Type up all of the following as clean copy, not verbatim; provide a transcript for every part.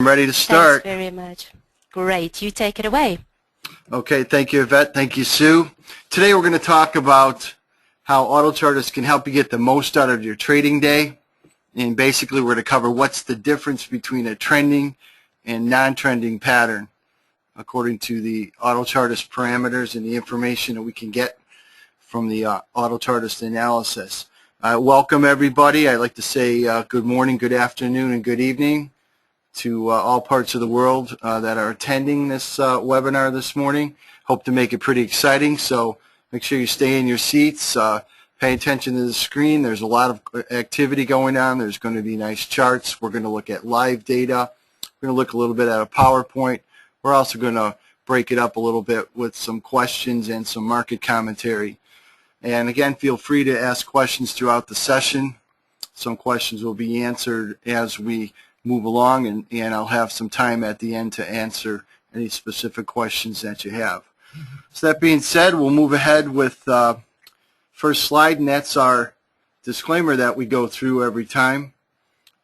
I'm ready to start. Thanks very much. Great. You take it away. Okay, thank you, Yvette. Thank you, Sue. Today we're going to talk about how Autochartist can help you get the most out of your trading day. And basically we're going to cover what's the difference between a trending and non-trending pattern according to the Autochartist parameters and the information that we can get from the Autochartist analysis. Welcome, everybody. I'd like to say good morning, good afternoon, and good evening to all parts of the world that are attending this webinar this morning. Hope to make it pretty exciting, so make sure you stay in your seats. Pay attention to the screen. There's a lot of activity going on. There's going to be nice charts. We're going to look at live data. We're going to look a little bit at a PowerPoint. We're also going to break it up a little bit with some questions and some market commentary. And again, feel free to ask questions throughout the session. Some questions will be answered as we move along, and I'll have some time at the end to answer any specific questions that you have. So that being said, we'll move ahead with first slide, and that's our disclaimer that we go through every time.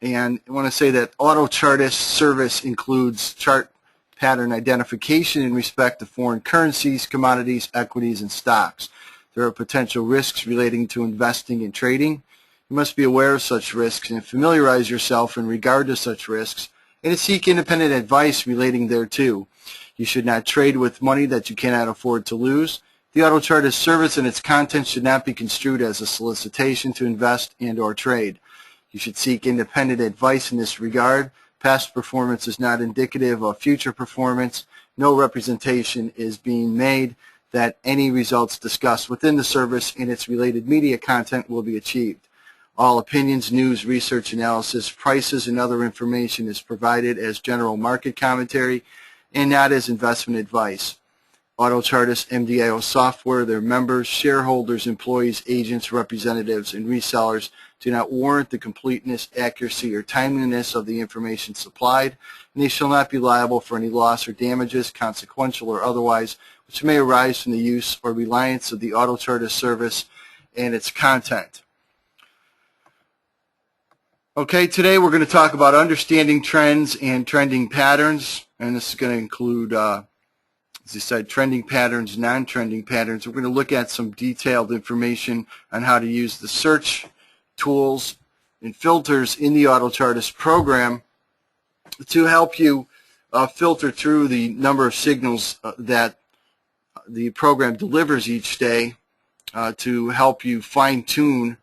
And I want to say that Autochartist service includes chart pattern identification in respect to foreign currencies, commodities, equities, and stocks. There are potential risks relating to investing and trading. You must be aware of such risks and familiarize yourself in regard to such risks and to seek independent advice relating thereto. You should not trade with money that you cannot afford to lose. The Autochartist service and its content should not be construed as a solicitation to invest and or trade. You should seek independent advice in this regard. Past performance is not indicative of future performance. No representation is being made that any results discussed within the service and its related media content will be achieved. All opinions, news, research, analysis, prices, and other information is provided as general market commentary and not as investment advice. Autochartist MDIO software, their members, shareholders, employees, agents, representatives, and resellers do not warrant the completeness, accuracy, or timeliness of the information supplied, and they shall not be liable for any loss or damages, consequential or otherwise, which may arise from the use or reliance of the Autochartist service and its content. Okay, today we're going to talk about understanding trends and trending patterns, and this is going to include, as I said, trending patterns, non-trending patterns. We're going to look at some detailed information on how to use the search tools and filters in the Autochartist program to help you filter through the number of signals that the program delivers each day to help you fine-tune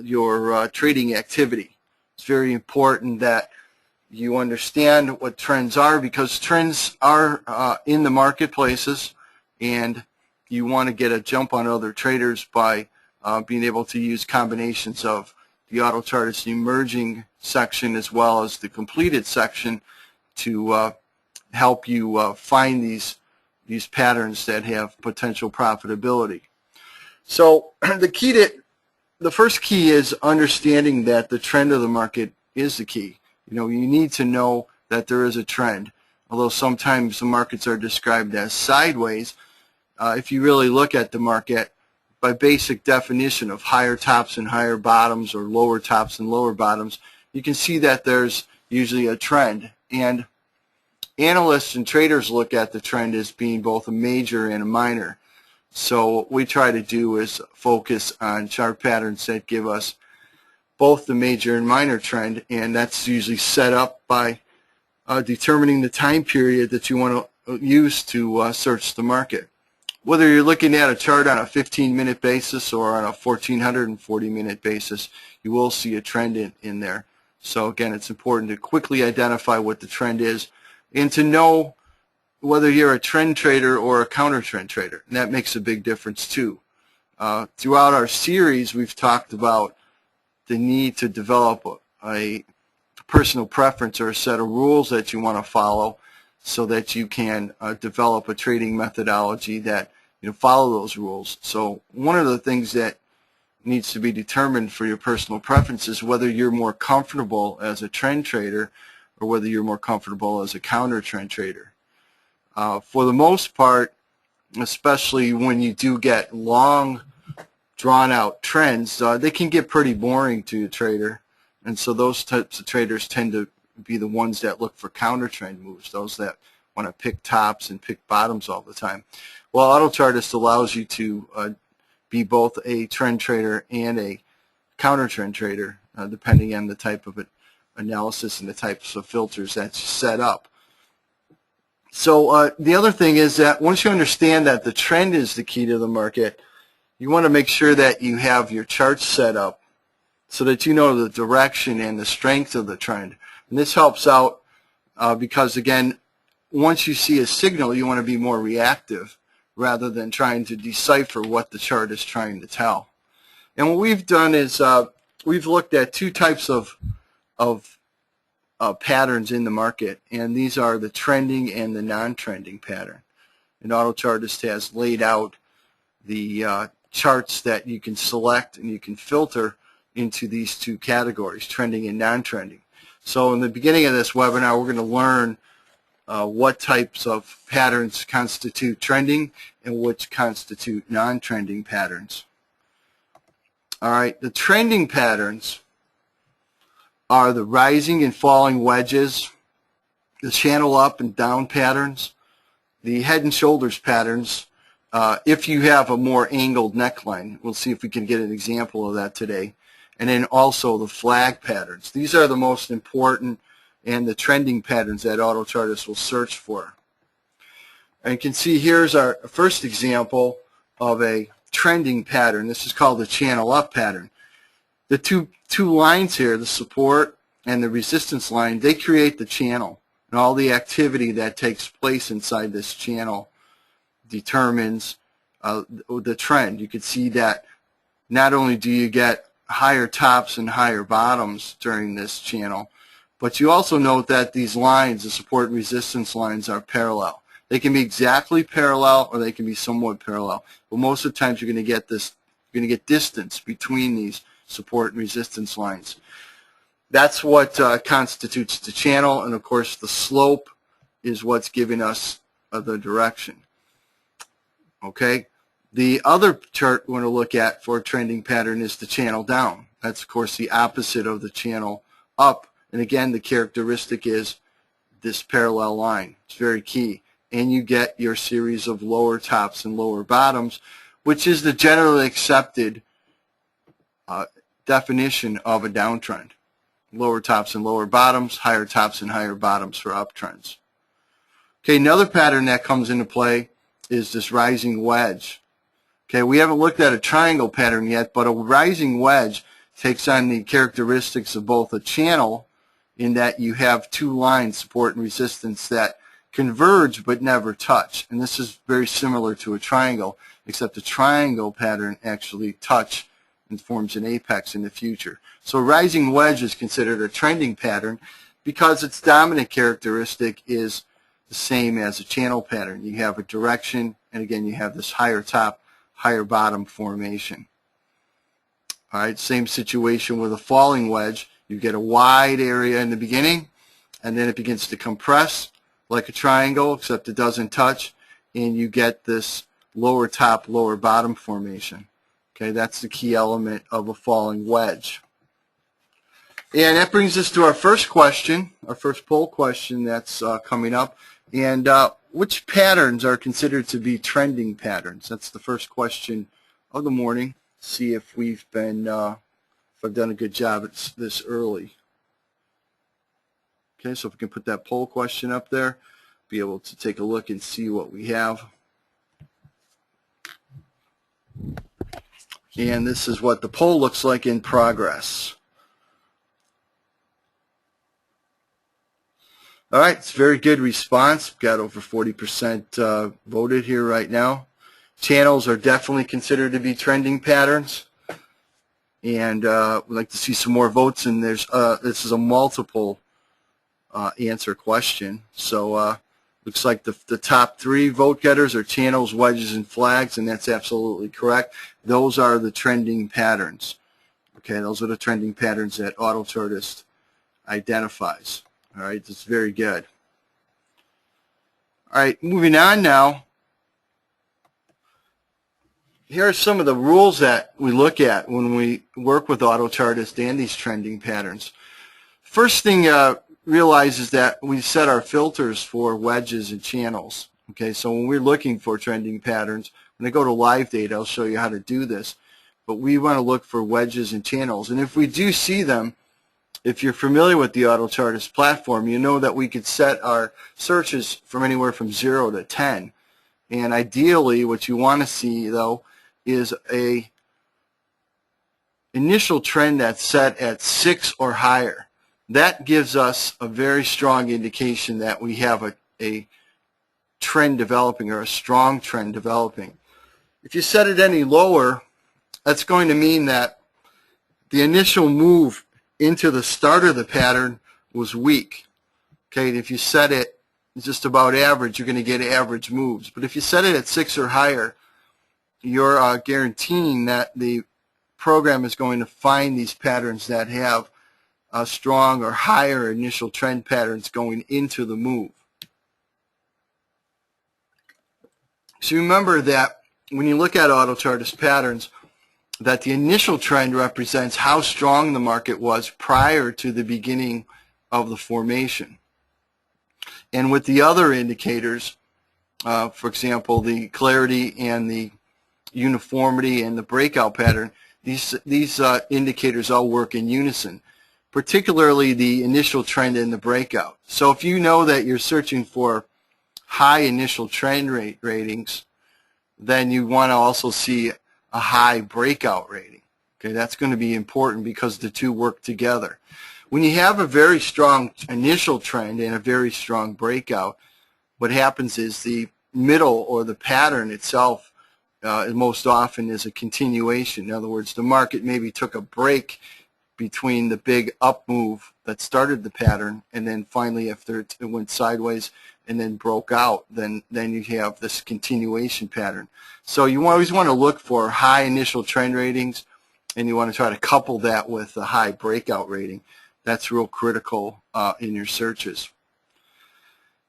your trading activity. It's very important that you understand what trends are, because trends are in the marketplaces, and you want to get a jump on other traders by being able to use combinations of the Autochartist emerging section as well as the completed section to help you find these patterns that have potential profitability. So the first key is understanding that the trend of the market is the key. You need to know that there is a trend. Although sometimes the markets are described as sideways, if you really look at the market by basic definition of higher tops and higher bottoms, or lower tops and lower bottoms, you can see that there's usually a trend. And analysts and traders look at the trend as being both a major and a minor. So what we try to do is focus on chart patterns that give us both the major and minor trend, and that's usually set up by determining the time period that you want to use to search the market. Whether you're looking at a chart on a 15-minute basis or on a 1440-minute basis, you will see a trend in there. So again, it's important to quickly identify what the trend is and to know whether you're a trend trader or a counter trend trader, and that makes a big difference too. Throughout our series, we've talked about the need to develop a personal preference or a set of rules that you want to follow so that you can develop a trading methodology that follow those rules. So one of the things that needs to be determined for your personal preference is whether you're more comfortable as a trend trader or whether you're more comfortable as a counter trend trader. For the most part, especially when you do get long drawn-out trends, they can get pretty boring to a trader, and so those types of traders tend to be the ones that look for counter trend moves, those that want to pick tops and pick bottoms all the time. Well, Autochartist allows you to be both a trend trader and a counter trend trader, depending on the type of analysis and the types of filters that you set up. So the other thing is that once you understand that the trend is the key to the market, you want to make sure that you have your charts set up so that you know the direction and the strength of the trend. And this helps out because, again, once you see a signal, you want to be more reactive rather than trying to decipher what the chart is trying to tell. And what we've done is we've looked at two types of patterns in the market, and these are the trending and the non-trending pattern. And Autochartist has laid out the charts that you can select and you can filter into these two categories, trending and non-trending. So in the beginning of this webinar, we're going to learn what types of patterns constitute trending and which constitute non-trending patterns. All right, the trending patterns are the rising and falling wedges, the channel up and down patterns, the head and shoulders patterns, if you have a more angled neckline. We'll see if we can get an example of that today. And then also the flag patterns. These are the most important and the trending patterns that Autochartist will search for. And you can see here's our first example of a trending pattern. This is called the channel up pattern. The two lines here, the support and the resistance line, they create the channel. And all the activity that takes place inside this channel determines the trend. You can see that not only do you get higher tops and higher bottoms during this channel, but you also note that these lines, the support and resistance lines, are parallel. They can be exactly parallel or they can be somewhat parallel. But most of the times you're going to get this, you're going to get distance between these support and resistance lines. That's what constitutes the channel, and of course the slope is what's giving us the direction. Okay, the other chart we're going to look at for a trending pattern is the channel down. That's of course the opposite of the channel up, and again the characteristic is this parallel line. It's very key, and you get your series of lower tops and lower bottoms, which is the generally accepted definition of a downtrend. Lower tops and lower bottoms, higher tops and higher bottoms for uptrends. Okay, another pattern that comes into play is this rising wedge. Okay, we haven't looked at a triangle pattern yet, but a rising wedge takes on the characteristics of both a channel, in that you have two lines, support and resistance, that converge but never touch. And this is very similar to a triangle, except the triangle pattern actually touch and forms an apex in the future. So a rising wedge is considered a trending pattern because its dominant characteristic is the same as a channel pattern. You have a direction, and again you have this higher top, higher bottom formation. All right, same situation with a falling wedge. You get a wide area in the beginning, and then it begins to compress like a triangle, except it doesn't touch, and you get this lower top, lower bottom formation. Okay, that's the key element of a falling wedge. And that brings us to our first question, our first poll question that's coming up. And which patterns are considered to be trending patterns? That's the first question of the morning. See if we've been, if I've done a good job at this early. Okay, so if we can put that poll question up there, be able to take a look and see what we have. And this is what the poll looks like in progress. All right, it's a very good response. We've got over 40% voted here right now. Channels are definitely considered to be trending patterns. And we'd like to see some more votes. And there's this is a multiple answer question. So looks like the top three vote getters are channels, wedges, and flags, and that's absolutely correct. Those are the trending patterns. Okay, those are the trending patterns that Autochartist identifies. All right, that's very good. All right, moving on now. Here are some of the rules that we look at when we work with Autochartist and these trending patterns. First thing realize is that we set our filters for wedges and channels. Okay, so when we're looking for trending patterns, when I go to live data, I'll show you how to do this. But we want to look for wedges and channels. And if we do see them, if you're familiar with the Autochartist platform, you know that we could set our searches from anywhere from 0 to 10. And ideally, what you want to see, though, is a initial trend that's set at 6 or higher. That gives us a very strong indication that we have a trend developing, or a strong trend developing. If you set it any lower, that's going to mean that the initial move into the start of the pattern was weak. Okay, and if you set it just about average, you're going to get average moves. But if you set it at 6 or higher, you're guaranteeing that the program is going to find these patterns that have strong or higher initial trend patterns going into the move. So remember that when you look at Autochartist patterns, that the initial trend represents how strong the market was prior to the beginning of the formation. And with the other indicators, for example, the clarity and the uniformity and the breakout pattern, these indicators all work in unison, particularly the initial trend and the breakout. So if you know that you're searching for high initial trend ratings, then you want to also see a high breakout rating. Okay, that's going to be important because the two work together. When you have a very strong initial trend and a very strong breakout, what happens is the middle, or the pattern itself, most often is a continuation. In other words, the market maybe took a break between the big up move that started the pattern, and then finally after it went sideways and then broke out, then you have this continuation pattern. So you always want to look for high initial trend ratings, and you want to try to couple that with a high breakout rating. That's real critical in your searches.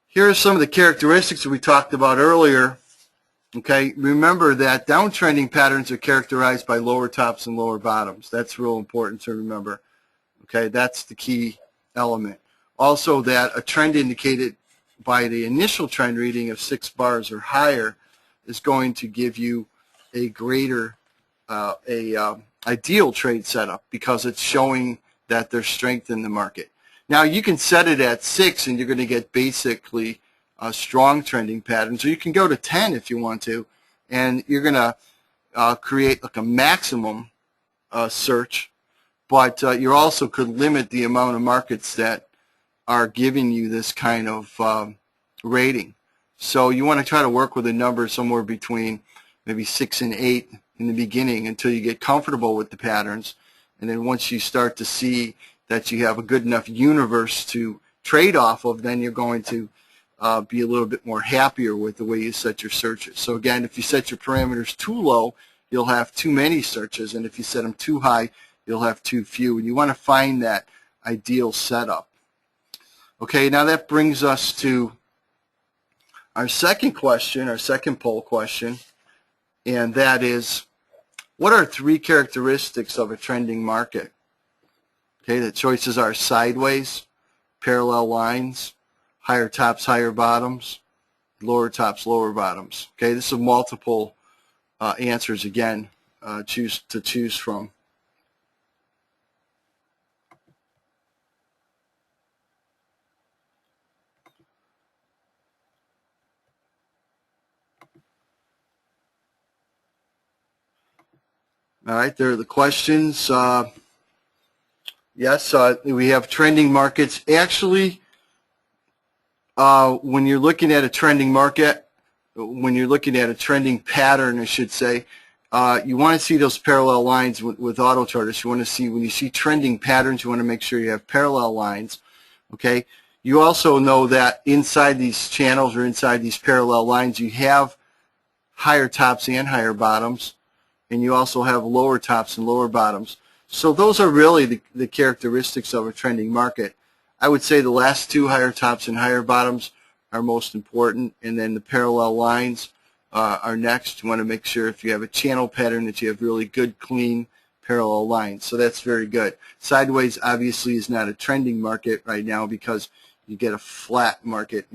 Here are some of the characteristics that we talked about earlier. Okay, remember that downtrending patterns are characterized by lower tops and lower bottoms. That's real important to remember. Okay, that's the key element. Also, that a trend indicated by the initial trend reading of 6 bars or higher is going to give you a greater ideal trade setup, because it's showing that there's strength in the market. Now you can set it at 6 and you're going to get basically strong trending patterns, or you can go to 10 if you want to, and you're going to create like a maximum search, but you also could limit the amount of markets that are giving you this kind of rating. So you want to try to work with a number somewhere between maybe 6 and 8 in the beginning until you get comfortable with the patterns, and then once you start to see that you have a good enough universe to trade off of, then you're going to be a little bit more happier with the way you set your searches. So again, if you set your parameters too low, you'll have too many searches, and if you set them too high, you'll have too few, and you want to find that ideal setup. Okay, now that brings us to our second question, our second poll question, and that is, what are 3 characteristics of a trending market? Okay, the choices are sideways, parallel lines, higher tops, higher bottoms, lower tops, lower bottoms. Okay, this is multiple answers again to choose from. All right, there are the questions. Yes, we have trending markets. Actually, when you're looking at a trending market, when you're looking at a trending pattern, I should say, you want to see those parallel lines with Autochartist. You want to see, when you see trending patterns, you want to make sure you have parallel lines. Okay. You also know that inside these channels, or inside these parallel lines, you have higher tops and higher bottoms, and you also have lower tops and lower bottoms. So those are really the characteristics of a trending market. I would say the last 2, higher tops and higher bottoms, are most important, and then the parallel lines are next. You want to make sure if you have a channel pattern that you have really good, clean parallel lines. So that's very good. Sideways obviously is not a trending market right now because you get a flat market.